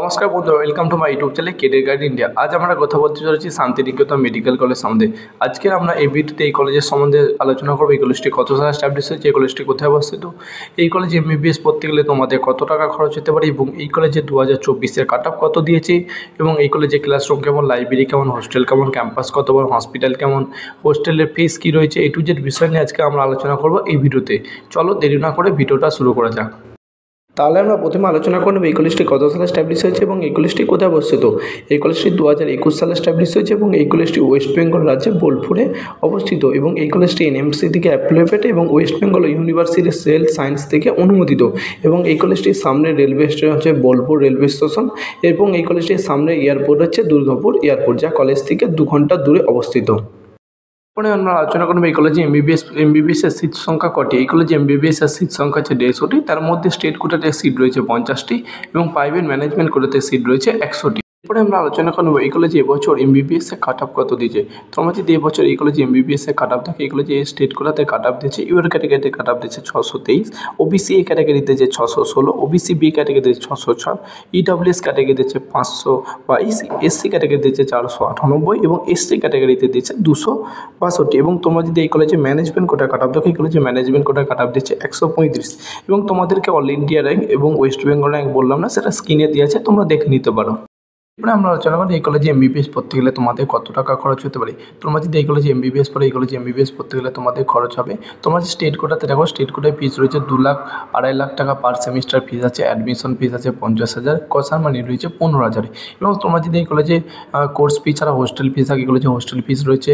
নমস্কার বন্ধুরা, welcome to my YouTube channel career guide India. আজ আমরা কথা বলতে চলেছি শান্তিনিকেতন মেডিকেল কলেজ সম্বন্ধে। আজকে আমরা এই ভিডিওতে এই কলেজের সম্বন্ধে আলোচনা করবো। এই কলেজটি কত সালে এস্টাবলিশ হয়েছে, এই কলেজটি কোথায় অবস্থিত, এই কলেজে এমবিবিএস পড়তে গেলে তোমাদের কত টাকা খরচ হতে পারে, এবং এই কলেজে 2024-এর কাট অফ কত দিয়েছে, এবং এই কলেজে ক্লাসরুম কেমন, লাইব্রেরি কেমন, হোস্টেল কেমন, ক্যাম্পাস কত বড়, হসপিটাল কেমন, হোস্টেলের ফিস কী রয়েছে, এ টু জেড বিষয় নিয়ে আজকে আমরা আলোচনা করবো এই ভিডিওতে। চলো দেরি না করে ভিডিওটা শুরু করা যাক। তাহলে আমরা প্রথমে আলোচনা করব এই কলেজটি কত সালে এস্টাবলিশ হয়েছে এবং এই কলেজটি কোথায় অবস্থিত। এই কলেজটি 2021 সালে এস্টাবলিশ হয়েছে এবং এই কলেজটি ওয়েস্ট বেঙ্গল রাজ্যের বোলপুরে অবস্থিত, এবং এই কলেজটি এনএমসি থেকে অ্যাপ্রুভেড এবং West Bengal university cell science থেকে অনুমোদিত, এবং এই কলেজটির সামনে রেলওয়ে স্টেশন হচ্ছে বোলপুর রেলওয়ে স্টেশন, এবং এই কলেজটির সামনে এয়ারপোর্ট হচ্ছে দুর্গাপুর এয়ারপোর্ট, যা কলেজ থেকে 2 ঘন্টা দূরে অবস্থিত। এরপরে আমরা আলোচনা করবো এই কলেজে এমবিবিএস এর সিট সংখ্যা কটি। এই কলেজে এমবিবিএস এর সিট সংখ্যা হচ্ছে 150টি, তার মধ্যে স্টেট কোটাতে সিট রয়েছে 50টি এবং প্রাইভেট ম্যানেজমেন্ট কোটাতে সিট রয়েছে 100টি। এরপরে আমরা আলোচনা করবো এই কলেজে এবছর এমবিবিএস এর কাট অফ কত দিয়েছে। তোমরা যদি এবছর এই কলেজে এমবিবিএস এর কাট অফ থাকে, এই কলেজে স্টেট কোটাতে কাট অফ দিয়েছে, ইউর ক্যাটাগরিতে কাট অফ দিয়েছে 623, ওবিসি এ ক্যাটাগরিতে যে 616, ওবিসি বি ক্যাটাগরিতে 606, ইডব্লিউএস ক্যাটাগরি দিয়েছে 522, এসসি ক্যাটাগরি দিয়েছে 498 এবং এসসি ক্যাটাগরিতে দিয়েছে 262। এবং তোমরা যদি এই কলেজে ম্যানেজমেন্ট কোটা কাট অফ দেখো, এই কলেজে ম্যানেজমেন্ট কোটা কাট অফ দিচ্ছে 135, এবং তোমাদেরকে অল ইন্ডিয়া র্যাঙ্ক এবং ওয়েস্ট বেঙ্গল র্যাঙ্ক বললাম না, সেটা স্ক্রিনে দেওয়া আছে, তোমরা দেখে নিতে পারো। এরপরে আমরা আলোচনা করি এই কলেজে এমবিবিএস পড়তে গেলে তোমাদের কত টাকা খরচ হতে পারে। তোমরা যদি এই কলেজে এমবিবিএস পড়ো, এই কলেজে এমবিবিএস পড়তে গেলে তোমাদের খরচ হবে, তোমরা যে স্টেট কোটাতে দেখো, স্টেট কোটায় ফিস রয়েছে 2 লাখ 2.5 লাখ টাকা পার সেমিস্টার ফিস আছে, অ্যাডমিশন ফিস আছে 50,000, কসার মানি রয়েছে 15,000। এবং তোমরা যদি এই কলেজে কোর্স ফি ছাড়া হোস্টেল ফিস থাকে, এই কলেজে হোস্টেল ফিস রয়েছে,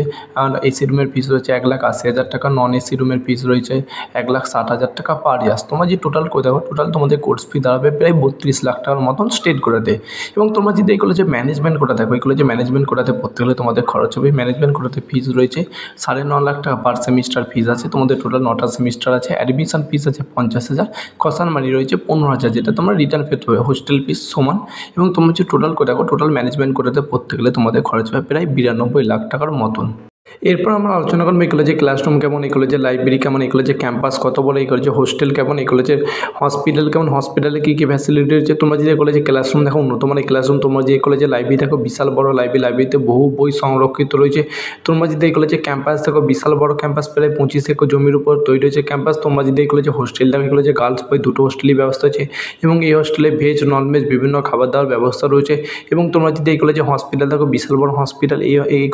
এসি রুমের ফিস রয়েছে 1,80,000 টাকা, নন এসি রুমের ফিস রয়েছে 1,60,000 টাকা পার ইয়ার্স। তোমরা যদি টোটাল করে দেখো, টোটাল তোমাদের কোর্স ফি দাঁড়াবে প্রায় 32 লাখ টাকার মতন স্টেট কোটাতে। এবং তোমরা যদি এই কলেজে ম্যানেজমেন্ট কোটা দেখো, এই কলেজে ম্যানেজমেন্ট কোটাতে পড়তে গেলে তোমাদের খরচ হবে, ম্যানেজমেন্ট কোটাতে ফিস রয়েছে 9.5 লাখ টাকা পার সেমিস্টার ফিস আছে, তোমাদের টোটাল 9টা সেমিস্টার আছে, অ্যাডমিশন ফিস আছে 50,000, কসান মানি রয়েছে 15,000, যেটা তোমরা রিটার্ন পেতে হবে, হোস্টেল ফিস সমান। এবং তোমরা যদি টোটাল করে দেখো, টোটাল ম্যানেজমেন্ট কোটাতে পড়তে গেলে তোমাদের খরচ হবে প্রায় 92 লাখ টাকার মতন। এরপর আমরা আলোচনা করবো এই কলেজে ক্লাসরুম কেমন, এই কলেজের লাইব্রেরি কেমন, এই কলেজে ক্যাম্পাস কত বড়, এই কলেজে হোস্টেল কেমন, এই কলেজের হসপিটাল কেমন, হসপিটালে কী কী ফ্যাসিলিটি রয়েছে। তোমরা যদি এই কলেজে ক্লাসরুম দেখো, উন্নত মানের ক্লাসরুম। তোমরা যে এই কলেজে লাইব্রেরি দেখো, বিশাল বড় লাইব্রেরি, লাইব্রেরিতে বহু বই সংরক্ষিত রয়েছে। তোমরা যদি এই কলেজে ক্যাম্পাস দেখো, বিশাল বড় ক্যাম্পাস, প্রায় 25 একর জমির উপর তৈরি হয়েছে ক্যাম্পাস। তোমরা যদি এই কলেজে হোস্টেল দেখো, এই কলেজে গার্লস বয় 2টো হোস্টেলের ব্যবস্থা আছে, এবং এই হোস্টেলে ভেজ নন ভেজ বিভিন্ন খাবার দাবার ব্যবস্থা রয়েছে। এবং তোমরা যদি এই কলেজে হসপিটাল দেখো, বিশাল বড় হসপিটাল, এই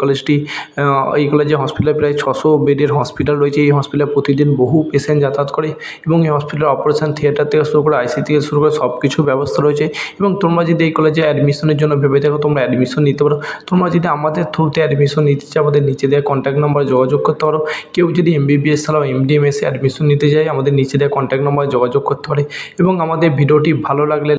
কলেজে হসপিটাল প্রায় 600 বেডের হসপিটাল রয়েছে। এই হসপিটালে প্রতিদিন বহু পেশেন্ট যাতায়াত করে, এবং এই হসপিটালে অপারেশন থিয়েটার থেকে শুরু করে আইসি থেকে শুরু করে সব কিছু ব্যবস্থা রয়েছে। এবং তোমরা যদি এই কলেজে অ্যাডমিশনের জন্য ভেবে দেখো, তোমরা অ্যাডমিশন নিতে পারো। তোমরা যদি আমাদের থ্রুতে অ্যাডমিশন নিতে চাও, আমাদের নিচে দেওয়া কন্ট্যাক্ট নাম্বারে যোগাযোগ করতে পারো। কেউ যদি এমবিবিএস ছাড়াও এমডিএমএসে অ্যাডমিশন নিতে চায়, আমাদের নিচে দেওয়া কন্ট্যাক্ট নাম্বারে যোগাযোগ করতে পারে। এবং আমাদের ভিডিওটি ভালো লাগলে